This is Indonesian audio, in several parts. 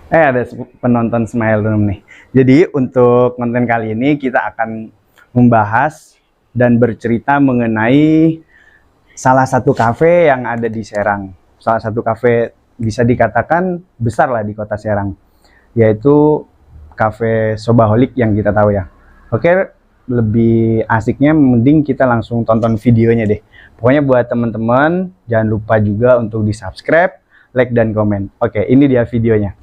Ada penonton Smile Room nih. Jadi untuk konten kali ini kita akan membahas dan bercerita mengenai salah satu kafe yang ada di Serang. Salah satu kafe bisa dikatakan besar lah di kota Serang, yaitu kafe Sobaholic yang kita tahu ya. Oke, lebih asiknya mending kita langsung tonton videonya deh. Pokoknya buat teman-teman jangan lupa juga untuk di subscribe, like, dan komen. Oke, ini dia videonya.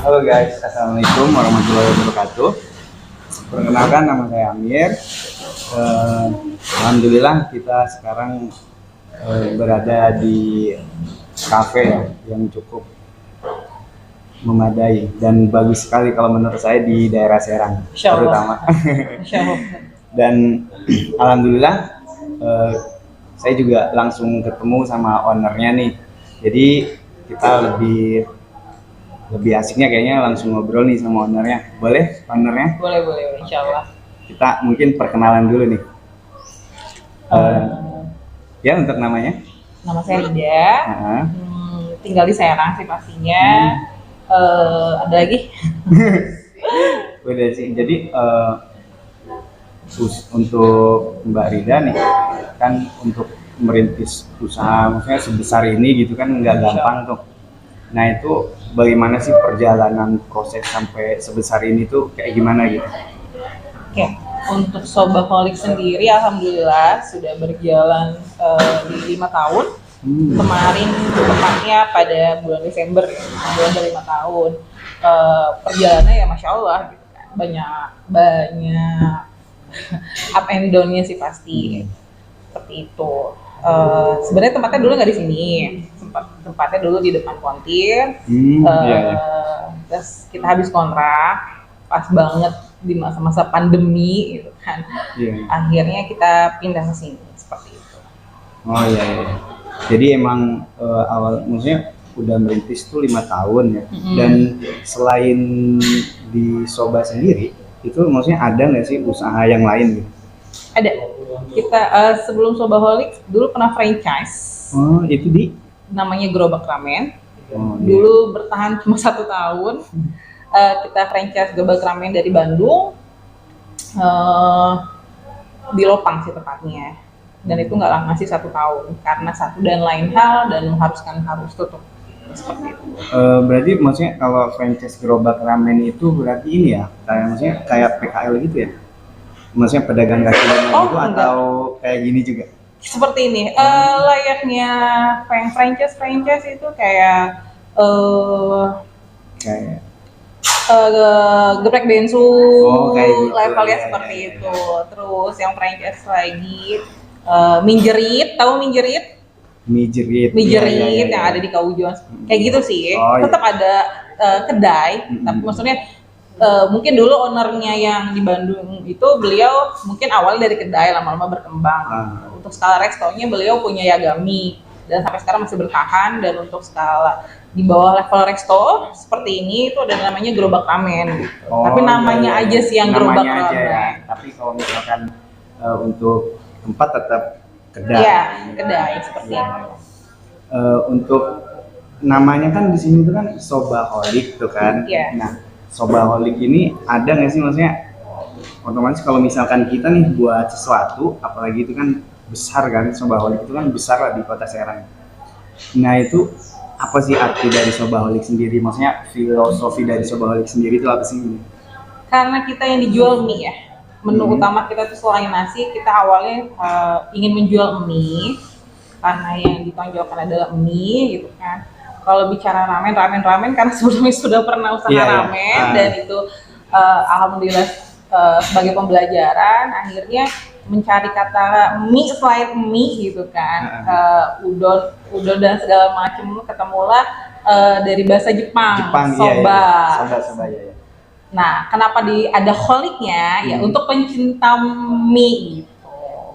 Halo guys, assalamualaikum warahmatullahi wabarakatuh. Perkenalkan, nama saya Amir. Alhamdulillah kita sekarang berada di kafe ya, yang cukup memadai dan bagus sekali kalau menurut saya di daerah Serang terutama. Dan alhamdulillah saya juga langsung ketemu sama ownernya nih. Jadi kita lebih asiknya kayaknya langsung ngobrol nih sama ownernya. Boleh ownernya? Boleh, insya Allah. Kita mungkin perkenalan dulu nih. Ya, untuk namanya? Nama saya Rida. Tinggal di Serang sih pastinya. Ada lagi? Udah sih. Jadi untuk Mbak Rida nih, kan untuk merintis usaha maksudnya sebesar ini gitu kan nggak gampang tuh. Nah itu bagaimana sih perjalanan proses sampai sebesar ini tuh kayak gimana gitu? Oke, untuk Sobaholic sendiri alhamdulillah sudah berjalan di 5 tahun. Kemarin tepatnya pada bulan Desember ya, bulan dari 5 tahun. Perjalanannya ya Masya Allah gitu kan. Banyak up and down-nya sih pasti. Seperti itu. Sebenarnya tempatnya dulu nggak di sini, tempatnya dulu di depan Kontir. Terus kita habis kontrak pas banget di masa-masa pandemi gitu kan. Akhirnya kita pindah ke sini seperti itu. Oh iya. Jadi emang awal maksudnya udah merintis tuh 5 tahun ya. Dan selain di Soba sendiri itu maksudnya ada nggak sih usaha yang lain gitu? Ada. Kita sebelum Sobaholic dulu pernah franchise. Oh, itu di? Namanya Gerobak Ramen. Oh, dulu bertahan cuma 1 tahun. Kita franchise Gerobak Ramen dari Bandung. Di Lopang sih tepatnya. Dan itu nggak lama sih 1 tahun. Karena satu dan lain hal dan harus tutup. Seperti itu. Berarti maksudnya kalau franchise Gerobak Ramen itu berarti ini ya? Maksudnya kayak PKL gitu ya? Maksudnya pedagang kaki lima gitu enggak. Atau kayak gini juga? Seperti ini, layaknya franchise itu kayak geprek bensu, gitu, levelnya seperti itu. Terus yang franchise lagi Minjerit, tahu Minjerit? Minjerit yang ada di Kaujuan, kayak gitu sih. Tetap ada kedai, tapi maksudnya mungkin dulu ownernya yang di Bandung itu beliau mungkin awalnya dari kedai, lama-lama berkembang. Untuk skala restonya beliau punya Yagami dan sampai sekarang masih bertahan. Dan untuk skala di bawah level resto seperti ini itu ada namanya Gerobak Ramen gitu. Tapi namanya aja sih yang Gerobak Ramen ya. Tapi kalau misalkan untuk tempat tetap kedai. Iya, kedai seperti itu. Untuk namanya kan di sini tuh kan Sobaholic tuh kan. Nah, Sobaholic ini ada nggak sih maksudnya otomatis kalau misalkan kita nih buat sesuatu, apalagi itu kan besar kan, Sobaholic itu kan besar lah di kota Serang. Nah itu apa sih arti dari Sobaholic sendiri? Maksudnya filosofi dari Sobaholic sendiri itu apa sih? Karena kita yang dijual mie ya, menu utama kita tuh selain nasi, kita awalnya ingin menjual mie. karena yang ditonjolkan adalah mie gitu kan. Kalau bicara ramen karena sebelumnya sudah pernah usaha ramen dan itu alhamdulillah sebagai pembelajaran akhirnya mencari kata mie selain mie gitu kan, udon dan segala macam, ketemulah dari bahasa Jepang soba. Ya. Nah, kenapa ada holiknya? Ya untuk pencinta mie gitu.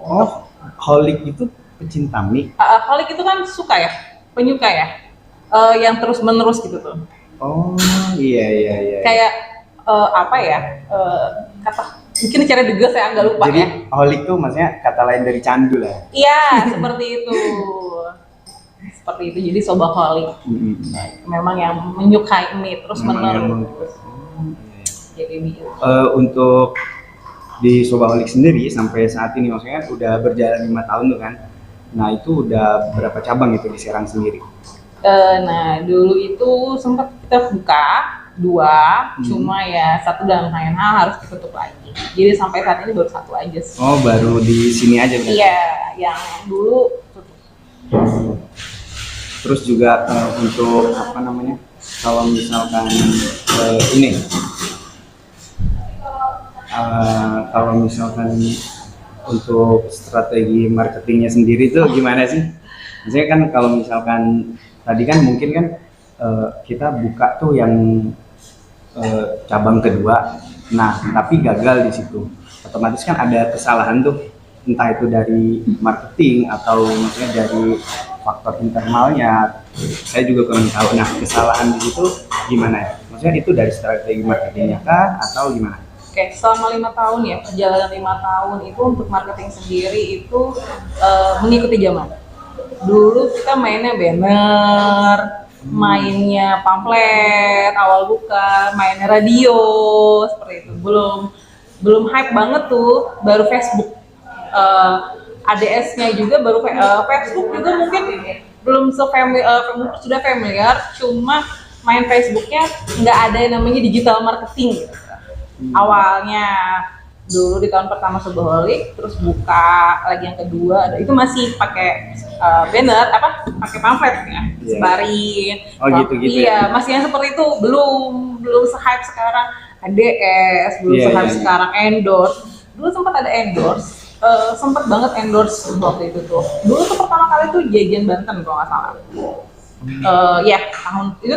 Oh, holik itu pecinta mie? Holik itu kan suka ya, penyuka ya, yang terus menerus gitu tuh. Oh iya. Kayak apa ya? Kata mungkin cara degil saya nggak lupa. Jadi, ya. Holik tuh maksudnya kata lain dari candu lah. Iya, seperti itu. Seperti itu. Jadi soba holik. Memang yang menyukai mie terus menerus. Jadi untuk di Sobaholik sendiri sampai saat ini maksudnya udah berjalan 5 tahun tuh kan. Nah itu udah berapa cabang itu di Serang sendiri? Nah dulu itu sempat kita buka 2, cuma ya 1 dalam lain hal harus ditutup lagi. Jadi sampai saat ini baru 1 aja sih. Oh baru di sini aja berarti? Iya, yang dulu tutup. Terus juga untuk apa namanya? Kalau misalkan ini kalau misalkan untuk strategi marketingnya sendiri itu gimana sih? Maksudnya kan kalau misalkan tadi kan mungkin kan kita buka tuh yang cabang kedua, nah tapi gagal di situ. Otomatis kan ada kesalahan tuh, entah itu dari marketing atau maksudnya dari faktor internalnya. Saya juga kurang tahu. Nah kesalahan di situ gimana ya? Maksudnya itu dari strategi marketingnya kah atau gimana? Oke, selama 5 tahun ya, perjalanan 5 tahun itu untuk marketing sendiri itu mengikuti zaman. Dulu kita mainnya banner, mainnya pamflet, awal buka, mainnya radio, seperti itu. Belum hype banget tuh, baru Facebook. ADS-nya juga baru Facebook juga mungkin belum sudah familiar, cuma main Facebooknya nggak ada yang namanya digital marketing gitu. Awalnya dulu di tahun pertama Sobaholik, terus buka lagi yang kedua, itu masih pakai banner, pakai pamflet ya, sebarin. Oh gitu. Iya, masih yang seperti itu, belum se-hype sekarang ADS, belum se-hype sekarang endorse. Dulu sempat ada endorse, sempat banget endorse waktu itu tuh. Dulu tuh pertama kali tuh Jajan Banten kalau nggak salah. Ya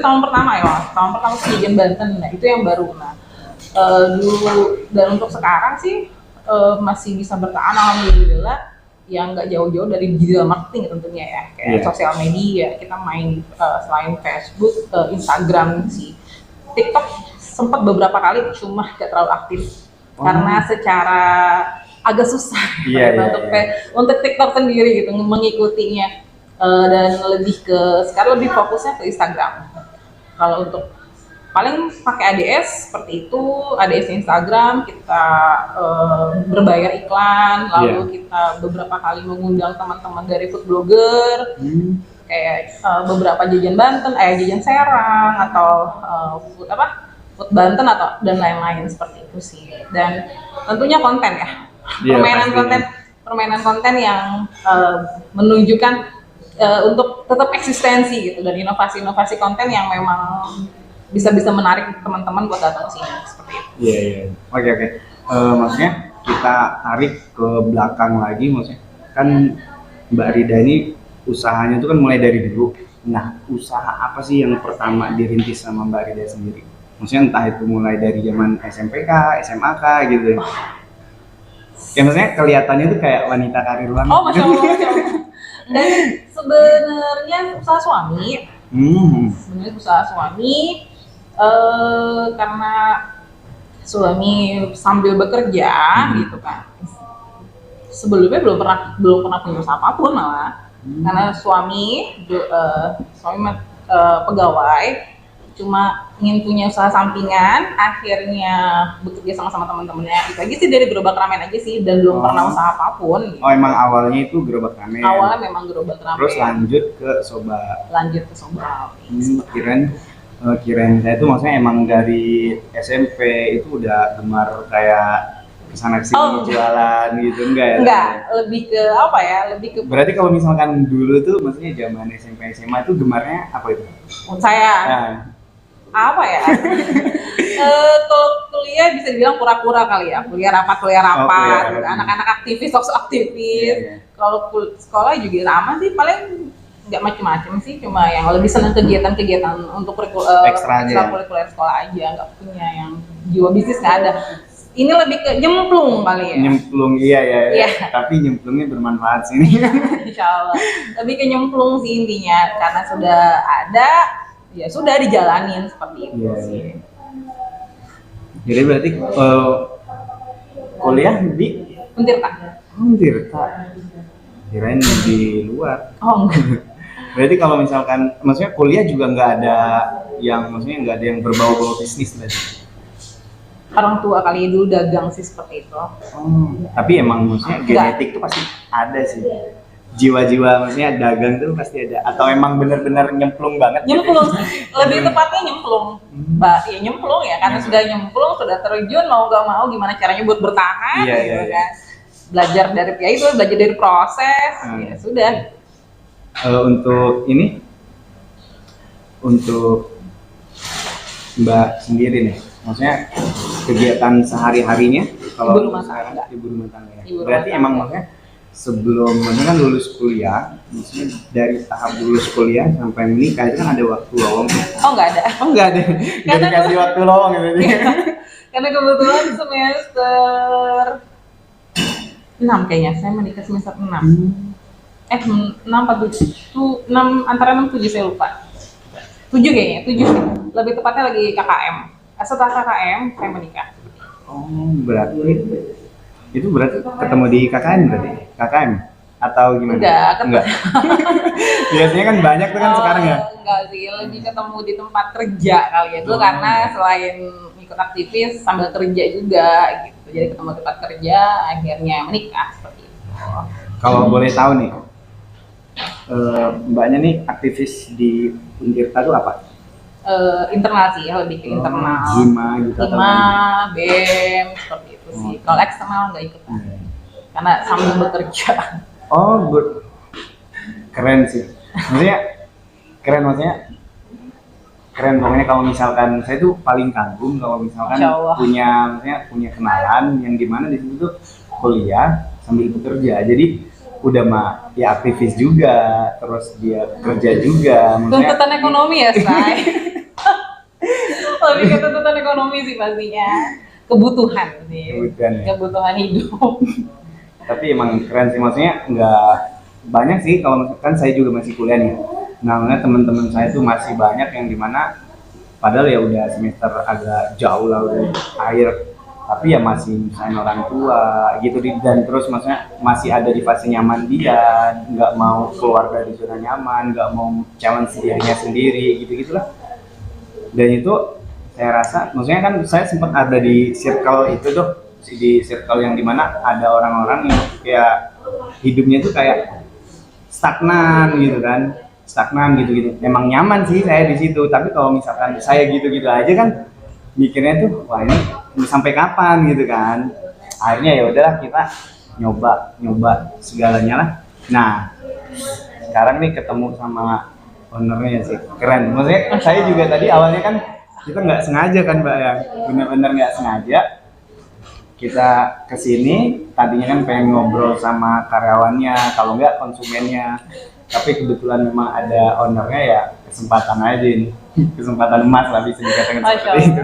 tahun pertama ya, tahun pertama tuh Jajan Banten, nah itu yang baru. Nah dulu dan untuk sekarang sih masih bisa bertahan alhamdulillah, yang nggak jauh-jauh dari digital marketing tentunya ya, kayak sosial media kita main selain Facebook, Instagram sih, TikTok sempat beberapa kali cuma nggak terlalu aktif karena secara agak susah untuk TikTok sendiri gitu mengikutinya, dan sekarang lebih fokusnya ke Instagram. Kalau untuk paling pakai ADS seperti itu, ADS Instagram kita berbayar iklan, lalu kita beberapa kali mengundang teman-teman dari food blogger, kayak beberapa Jajan Banten, Jajan Serang atau food Banten atau dan lain-lain seperti itu sih. Dan tentunya konten ya, permainan konten yang menunjukkan untuk tetap eksistensi gitu, dan inovasi konten yang memang bisa menarik teman-teman buat datang ke sini seperti itu. Iya. Oke. Maksudnya kita tarik ke belakang lagi, maksudnya kan Mbak Rida ini usahanya itu kan mulai dari dulu. Nah, usaha apa sih yang pertama dirintis sama Mbak Rida sendiri? Maksudnya entah itu mulai dari zaman SMPK, SMA gitu. Ya maksudnya kelihatannya tuh kayak wanita karir banget. Oh, Masya Allah. Dan sebenarnya usaha suami. Sebenarnya usaha suami. Karena suami sambil bekerja gitu kan, sebelumnya belum pernah punya usaha apapun malah, karena suami pegawai, cuma ingin punya usaha sampingan, akhirnya bekerja sama teman-temannya. Itu aja sih, dari gerobak ramen aja sih, dan belum pernah usaha apapun. Oh emang awalnya itu gerobak ramen? Awalnya memang gerobak ramen. Terus lanjut ke soba. Kirain saya tuh maksudnya emang dari SMP itu udah gemar kayak kesana kesini jualan gitu enggak ya? Enggak, lebih ke apa ya? Lebih ke Berarti kalau misalkan dulu tuh maksudnya zaman SMP SMA tuh gemarnya apa itu? saya Nah, apa ya? Kalau kuliah bisa dibilang pura-pura kali ya. Kuliah rapat gitu. Anak-anak aktivis, sok aktivis. Iya. Kalau sekolah juga sama sih, paling nggak macem-macem sih, cuma yang lebih senang kegiatan-kegiatan untuk ekstrakurikuler sekolah aja, nggak punya yang jiwa bisnis, nggak ada. Ini lebih ke nyemplung kali ya. Nyemplung, iya. Tapi nyemplungnya bermanfaat sih. Insya Allah. Lebih ke nyemplung sih intinya, karena sudah ada, ya sudah dijalanin seperti itu sih. Jadi berarti kuliah di Untirta. Kirain di luar. Oh enggak. Berarti kalau misalkan, maksudnya kuliah juga nggak ada yang berbau-bau bisnis berarti. Orang tua kali dulu dagang sih seperti itu. Tapi emang maksudnya genetik tuh pasti ada sih. Jiwa-jiwa maksudnya dagang tuh pasti ada. Atau emang benar-benar nyemplung banget? Nyemplung, lebih tepatnya nyemplung. Mbak, ya nyemplung ya, karena sudah nyemplung, sudah terjun, mau nggak mau gimana caranya buat bertahan, gitu kan. Belajar dari proses, ya sudah. Untuk ini, untuk Mbak sendiri nih, maksudnya kegiatan sehari-harinya kalau ibu rumah tangga. Berarti emang maksudnya maksudnya kan lulus kuliah, maksudnya dari tahap lulus kuliah sampai menikah itu kan ada waktu lowong. Oh nggak ada. Nggak dikasih waktu lowong gitu. Karena kebetulan semester 6 kayaknya, saya menikah semester 6. 6 atau 7, 6, antara 6 7 saya lupa. 7 kayaknya, 7 sih. Lebih tepatnya lagi KKM. Setelah KKM saya menikah. Berarti itu berarti ketemu di KKM atau gimana? Enggak. Biasanya kan banyak tuh kan sekarang ya. Enggak sih, lebih ketemu di tempat kerja kali ya. Dulu karena selain ikut aktivis sambil kerja juga gitu. Jadi ketemu tempat kerja, akhirnya menikah seperti itu. Kalau boleh tahu nih, mbaknya nih aktivis di Untirta itu apa? Internal sih, lebih ke internal. Hima gitu atau BEM, seperti itu sih. Kalau eksternal nggak ikut, karena sambil bekerja. Keren sih. Maksudnya keren pokoknya. Kalau misalkan saya tuh paling kagum kalau misalkan punya kenalan yang dimana di situ tuh kuliah sambil bekerja. Jadi udah ya aktivis juga, terus dia kerja juga. Tuntutan ekonomi ya, Say. Lebih ke tuntutan ekonomi sih pastinya. Kebutuhan sih. Kebutuhan hidup. Tapi emang keren sih, maksudnya nggak banyak sih. Kalau misalkan saya juga masih kuliah nih. Namanya teman-teman saya tuh masih banyak yang dimana padahal ya udah semester agak jauh lah udah akhir, tapi ya masih misalnya orang tua gitu dan terus maksudnya masih ada di fase nyaman dia, nggak mau keluar dari zona nyaman, nggak mau challenge dirinya sendiri gitu-gitulah. Dan itu saya rasa, maksudnya kan saya sempat ada di circle itu tuh, di circle yang dimana ada orang-orang yang kayak hidupnya tuh kayak stagnan gitu. Emang nyaman sih saya di situ, tapi kalau misalkan saya gitu-gitu aja kan mikirnya tuh wah ini sampai kapan gitu kan. Akhirnya ya udahlah kita nyoba segalanya lah. Nah, sekarang nih ketemu sama ownernya sih keren. Maksudnya saya juga tadi awalnya kan kita nggak sengaja kan Mbak ya, benar-benar nggak sengaja kita kesini. Tadinya kan pengen ngobrol sama karyawannya, kalau nggak konsumennya. Tapi kebetulan memang ada ownernya, ya kesempatan aja ini, kesempatan emas lah bisa dikatakan seperti itu.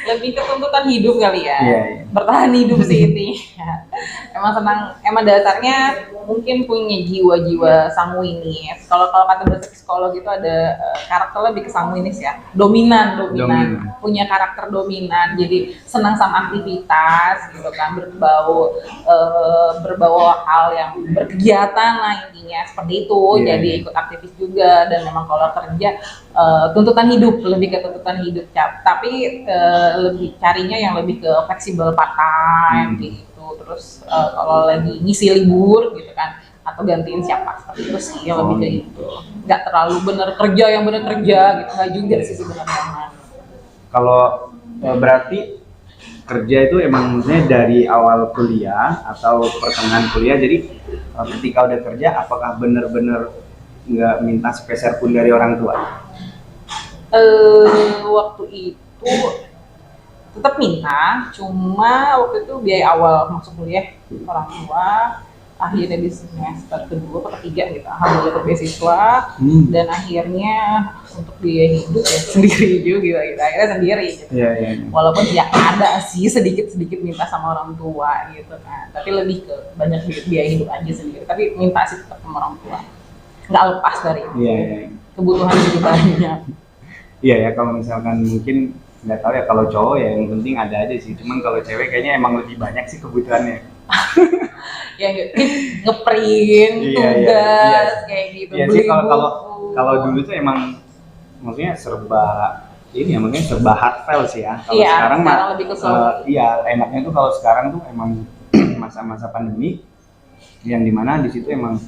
Lebih ke tuntutan hidup kali ya. Iya. Bertahan hidup sih ini. Emang dasarnya mungkin punya jiwa-jiwa sanguinis. Kalau kata bahasa psikolog itu ada karakter lebih ke sanguinis ya. Dominan. Punya karakter dominan. Jadi senang sama aktivitas gitu kan, berbau hal yang berkegiatan lah intinya seperti itu. Yeah. Jadi ikut aktivis juga, dan memang kalau kerja tuntutan hidup, lebih ke tuntutan hidup. Tapi lebih carinya yang lebih ke fleksibel part time gitu. Terus kalau lagi ngisi libur gitu kan, atau gantiin siapa seperti itu sih, yang lebih kayak gitu. Nggak terlalu bener kerja gitu, nggak juga sih sebenarnya. Kalau berarti kerja itu emang maksudnya dari awal kuliah atau pertengahan kuliah, jadi ketika udah kerja apakah bener-bener nggak minta sepeser pun dari orang tua? Waktu itu tetap minta, cuma waktu itu biaya awal masuk kuliah orang tua akhirnya di semester kedua atau ketiga gitu alhamdulillah dapat beasiswa dan akhirnya untuk biaya hidup ya sendiri juga gitu akhirnya sendiri gitu. Walaupun ya ada sih sedikit minta sama orang tua gitu kan, tapi lebih ke banyak biaya hidup aja sendiri, tapi minta sih tetap sama orang tua, nggak lepas dari kebutuhan hidup banyak. Iya ya, kalau misalkan mungkin nggak tahu ya, kalau cowok ya yang penting ada aja sih, cuman kalau cewek kayaknya emang lebih banyak sih kebutuhannya. Ya ngeprint tugas kayak gitu. Iya sih, kalau dulu tuh emang maksudnya serba ini ya, maksudnya serba hard file sih ya. Kalau sekarang mah lebih ke iya enaknya tuh kalau sekarang tuh emang masa-masa pandemi yang dimana di situ emang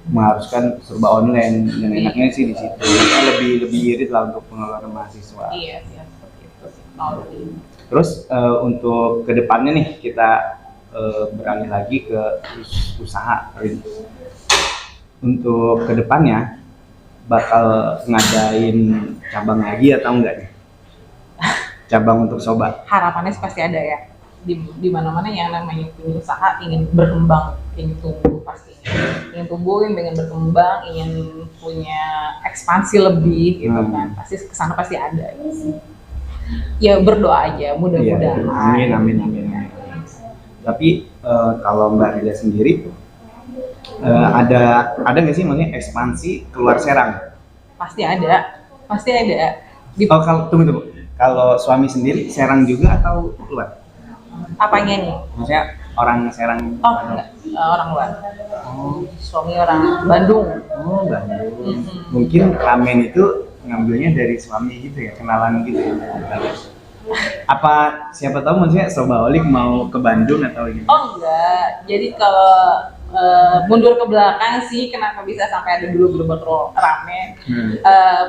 mengharuskan serba online, dan enaknya sih di situ. Lebih irit lah untuk pengeluaran mahasiswa. Iya sih, seperti itu sih. Terus untuk kedepannya nih kita beralih lagi ke usaha. Untuk kedepannya bakal ngadain cabang lagi atau enggak nih? Cabang untuk sobat? Harapannya pasti ada ya. Di mana-mana yang namanya punya usaha ingin berkembang, ingin tumbuh pasti. Ingin tumbuh, ingin berkembang, ingin punya ekspansi lebih gitu kan. Pasti kesana pasti ada. Ya berdoa aja, mudah-mudahan. Amin. Tapi kalau Mbak Rida sendiri ada nggak sih maksudnya ekspansi keluar Serang? Pasti ada. Kalau tunggu. Kalau suami sendiri Serang juga atau keluar? Apanya nih? Maksudnya orang Serang? Oh enggak, orang luar. Suami orang Bandung. Oh Bandung. Mungkin ramen itu ngambilnya dari suami gitu ya, kenalan gitu ya? Apa siapa tahu maksudnya Sobaholik mau ke Bandung atau gimana? Oh enggak, jadi kalau mundur ke belakang sih kenapa bisa sampai ada dulu gerobak ramen.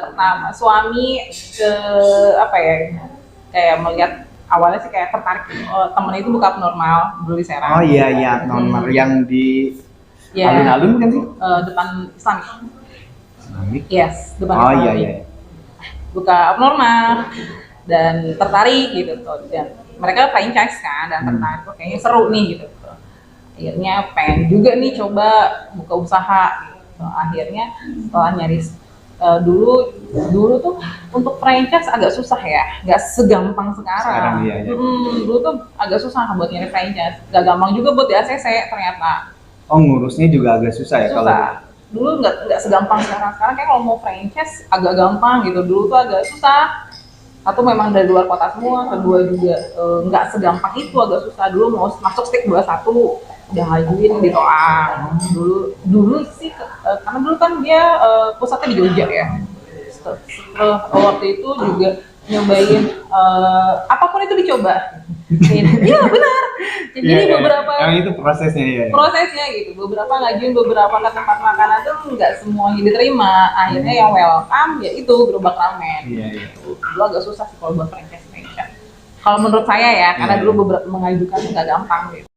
Pertama suami ke apa ya, kayak melihat awalnya sih kayak tertarik temen itu buka abnormal dulu di Serang. Oh iya abnormal yang di alun-alun kan sih? Depan Islamic. Yes, depan Islamic. Oh iya. Buka abnormal dan tertarik gitu tuh, dan mereka franchise kan dan tertarik kok kayaknya seru nih gitu tuh. Akhirnya pengen juga nih coba buka usaha gitu. Akhirnya setelah nyaris dulu tuh untuk franchise agak susah ya, nggak segampang sekarang. Dulu tuh agak susah buat nyari franchise, nggak gampang juga buat di ACC ternyata. Oh ngurusnya juga agak susah ya? Susah. Dulu nggak segampang sekarang kayak kalau mau franchise agak gampang gitu, dulu tuh agak susah. Satu memang dari luar kota semua, kedua juga nggak segampang itu, agak susah. Dulu mau masuk stik 21 udah ngajuin ditolak. Dulu sih karena dulu kan dia pusatnya di Jogja ya. Waktu itu juga nyobain apapun itu dicoba. Iya benar. Jadi beberapa itu prosesnya Prosesnya gitu. Beberapa ngajuin beberapa ke tempat makanan tuh nggak semuanya diterima. Akhirnya yang welcome ya itu gerobak ramen. Dulu agak susah sih kalau buat franchise. Kalau menurut saya ya, karena dulu beberapa mengajukan nggak gampang gitu.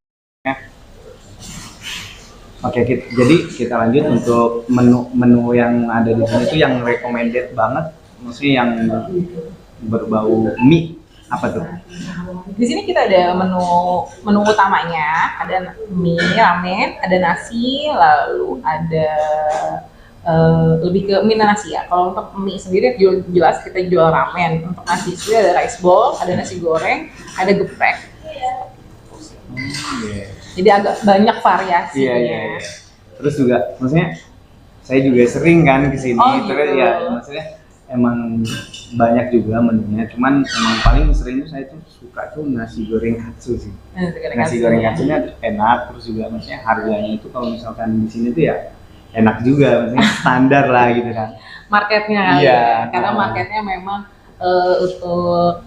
Oke, jadi kita lanjut untuk menu yang ada di sini itu yang recommended banget, maksudnya yang berbau mie. Apa tuh? Di sini kita ada menu utamanya, ada mie, ramen, ada nasi, lalu ada lebih ke mie nasi ya. Kalau untuk mie sendiri jelas kita jual ramen. Untuk nasi sendiri ada rice bowl, ada nasi goreng, ada geprek. Jadi agak banyak variasinya. Iya. Terus juga, maksudnya saya juga sering kan kesini, terus ya maksudnya emang banyak juga menunya, cuman emang paling sering tuh saya tuh suka tuh nasi goreng katsu sih. Nasi goreng katsunya enak, terus juga maksudnya harganya itu kalau misalkan di sini tuh ya enak juga, maksudnya standar lah gitu kan. Marketnya karena marketnya memang untuk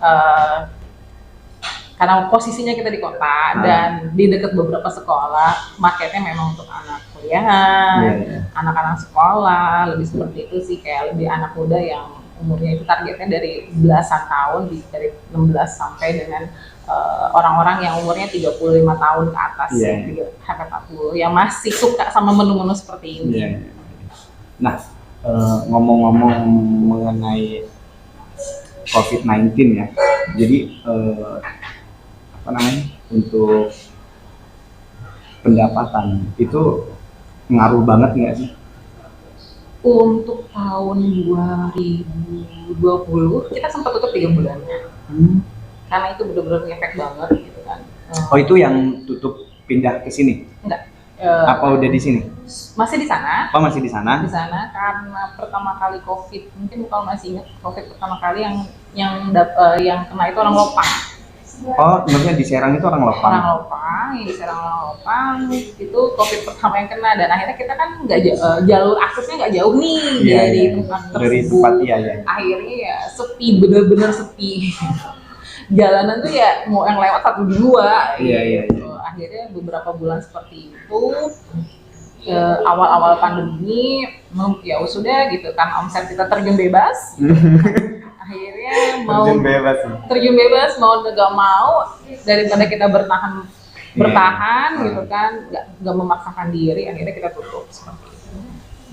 karena posisinya kita di kota dan di dekat beberapa sekolah, marketnya memang untuk anak kuliahan, anak-anak sekolah, lebih seperti itu sih, kayak lebih anak muda yang umurnya itu targetnya dari belasan tahun, dari 16 sampai dengan orang-orang yang umurnya 35 tahun ke atas, sampai 40 yang masih suka sama menu-menu seperti ini. Nah, ngomong-ngomong mengenai COVID-19 ya, jadi apa namanya, untuk pendapatan itu ngaruh banget nggak sih? Untuk tahun 2020 kita sempat tutup 3 bulan, karena itu benar-benar ngefek banget gitu kan. Oh, itu yang tutup pindah ke sini? Enggak. Apa udah di sini? Masih di sana. Oh, masih di sana? Di sana karena pertama kali COVID, mungkin kalau masih ingat COVID pertama kali yang kena itu orang Lopang. Oh, maksudnya di Serang itu orang Lopang? Orang Lopang, yang di Serang orang Lopang itu COVID pertama yang kena, dan akhirnya kita kan nggak jalur aksesnya nggak jauh nih dari tempat tersebut. Akhirnya ya sepi, bener-bener sepi. Jalanan tuh ya mau yang lewat 1-2. Akhirnya beberapa bulan seperti itu, awal-awal pandemi ya sudah gitu kan, omset kita terjun bebas. Akhirnya mau terjun bebas mau nggak mau, daripada kita bertahan gitu kan, nggak memaksakan diri, akhirnya kita tutup seperti itu.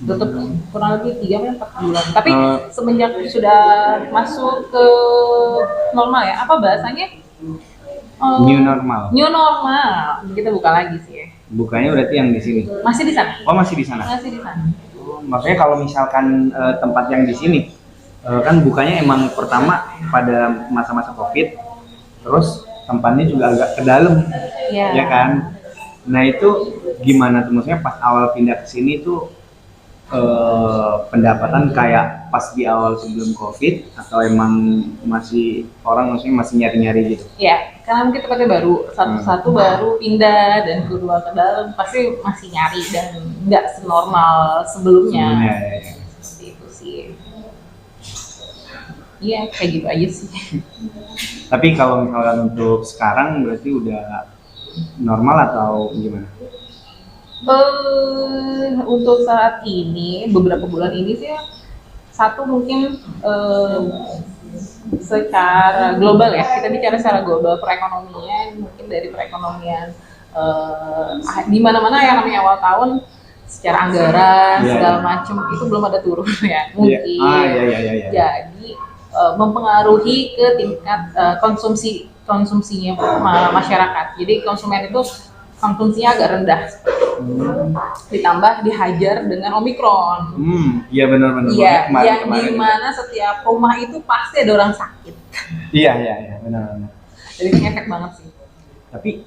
Tutup kurang lebih 3-4 bulan. Tapi semenjak sudah masuk ke normal ya, apa bahasanya? New normal. New normal. Kita buka lagi sih ya. Bukanya berarti yang di sini. Masih di sana. Oh, masih di sana. Masih di sana. Maksudnya kalau misalkan tempat yang di sini kan bukanya emang pertama pada masa-masa COVID, terus tempatnya juga agak ke dalam, ya kan? Nah itu gimana tuh, maksudnya pas awal pindah ke sini tuh pendapatan kayak pas di awal sebelum COVID, atau emang masih maksudnya masih nyari-nyari gitu? Ya, karena mungkin tempatnya baru, satu baru pindah dan kedua ke dalam, pasti masih nyari dan nggak senormal sebelumnya. Seperti itu sih. Iya, kayak gitu aja sih. Tapi kalau misalkan untuk sekarang berarti udah normal atau gimana? Untuk saat ini, beberapa bulan ini sih, satu mungkin secara global ya, kita bicara secara global, perekonomian, mungkin dari perekonomian di mana-mana yang namanya awal tahun, secara anggaran segala macam itu belum ada turun ya, mungkin. Jadi mempengaruhi ke tingkat konsumsinya masyarakat. Jadi konsumen itu konsumsinya agak rendah. Ditambah dihajar dengan Omikron. Iya benar-benar. Iya, yang dimana setiap rumah itu pasti ada orang sakit. Iya benar-benar. Jadi ini efek banget sih. Tapi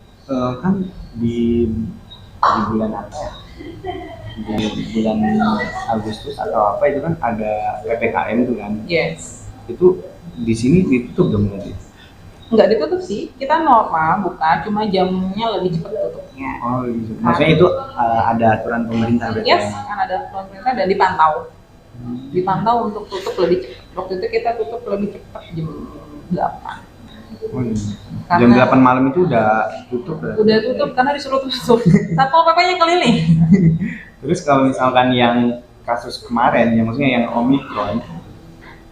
kan di bulan apa ya? Di bulan Agustus atau apa itu kan ada PPKM tuh kan? Yes. Itu di sini ditutup dong berarti? Enggak ditutup sih, kita normal buka, cuma jamnya lebih cepat tutupnya. Oh gitu. Maksudnya itu ada aturan pemerintah berarti? Yes, kan ada aturan pemerintah dan dipantau. Dipantau untuk tutup lebih cepat. Waktu itu kita tutup lebih cepat jam 8. Jam 8 malam itu udah tutup berarti? Udah tutup karena disuruh tutup. Satpol PP-nya keliling. Terus kalau misalkan yang kasus kemarin, yang maksudnya yang Omikron,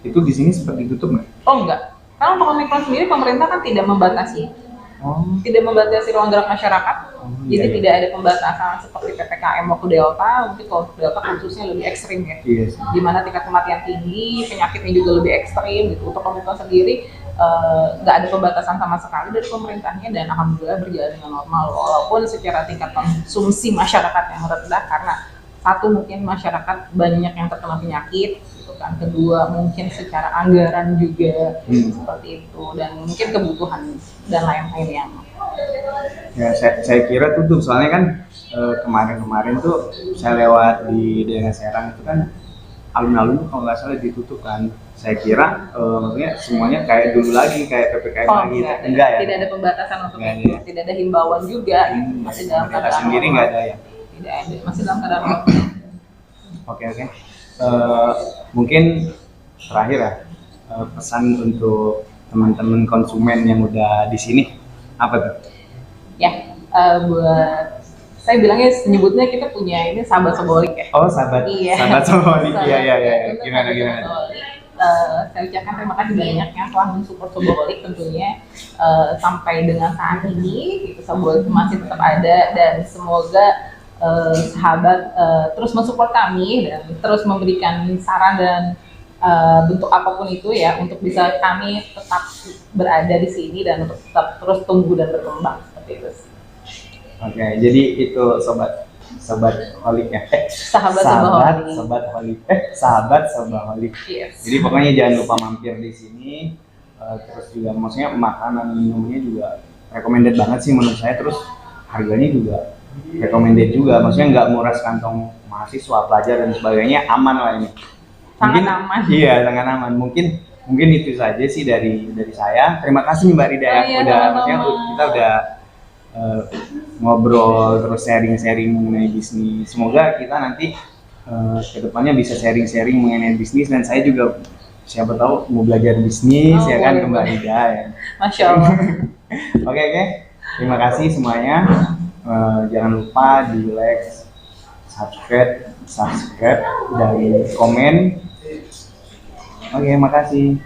itu di sini seperti tutup nggak? Oh enggak. Karena untuk Omikron sendiri pemerintah kan tidak membatasi. Tidak membatasi ruang gerak masyarakat. Jadi tidak ada pembatasan seperti PPKM waktu Delta. Mungkin kalau Delta khususnya lebih ekstrim ya. Di mana tingkat kematian tinggi, penyakitnya juga lebih ekstrim gitu. Untuk Omikron sendiri nggak ada pembatasan sama sekali dari pemerintahnya, dan alhamdulillah berjalan dengan normal, walaupun secara tingkat konsumsi masyarakat yang rendah karena satu mungkin masyarakat banyak yang terkena penyakit gitu kan, kedua mungkin secara anggaran juga seperti itu, dan mungkin kebutuhan dan lain-lain yang ya saya kira tutup, soalnya kan kemarin tuh saya lewat di daerah Serang itu kan alun-alun kalau nggak salah ditutup kan. Saya kira maksudnya semuanya kayak dulu lagi, kayak PPKM lagi. Enggak ya? Tidak ada pembatasan untuk itu, tidak ada himbauan juga. Masih dalam keadaan sendiri nggak ada ya? Tidak ada, masih dalam keadaan normal. Oke. Mungkin terakhir ya, pesan untuk teman-teman konsumen yang udah di sini apa tuh? Ya, buat saya bilangnya nyebutnya kita punya ini sahabat sobolik ya. Oh sahabat, iya. Sahabat sobolik, iya. Gimana? saya ucapkan terima kasih banyak yang telah mensupport Soboholik tentunya sampai dengan saat ini gitu, Soboholik masih tetap ada dan semoga sahabat terus mensupport kami dan terus memberikan saran dan bentuk apapun itu ya untuk bisa kami tetap berada di sini dan untuk tetap terus tumbuh dan berkembang seperti itu sih. Oke, jadi itu sobat holik ya. Sobat holik. Sahabat Soboholik. Yes. Jadi pokoknya jangan lupa mampir di sini. Terus juga maksudnya makanan minumnya juga recommended banget sih menurut saya. Terus harganya juga recommended juga. Maksudnya nggak nguras kantong mahasiswa, pelajar dan sebagainya, aman lah ini. Sangat aman. Iya, sangat aman. Mungkin itu saja sih dari saya. Terima kasih Mbak Rida ya. Maksudnya kita udah ngobrol terus sharing-sharing mengenai bisnis. Semoga kita nanti kedepannya bisa sharing-sharing mengenai bisnis dan saya juga siapa tahu mau belajar bisnis ya kan ke Mbak Rida ya. Masya Allah. Oke. Terima kasih semuanya. Jangan lupa di like, subscribe dan komen. Oke, makasih.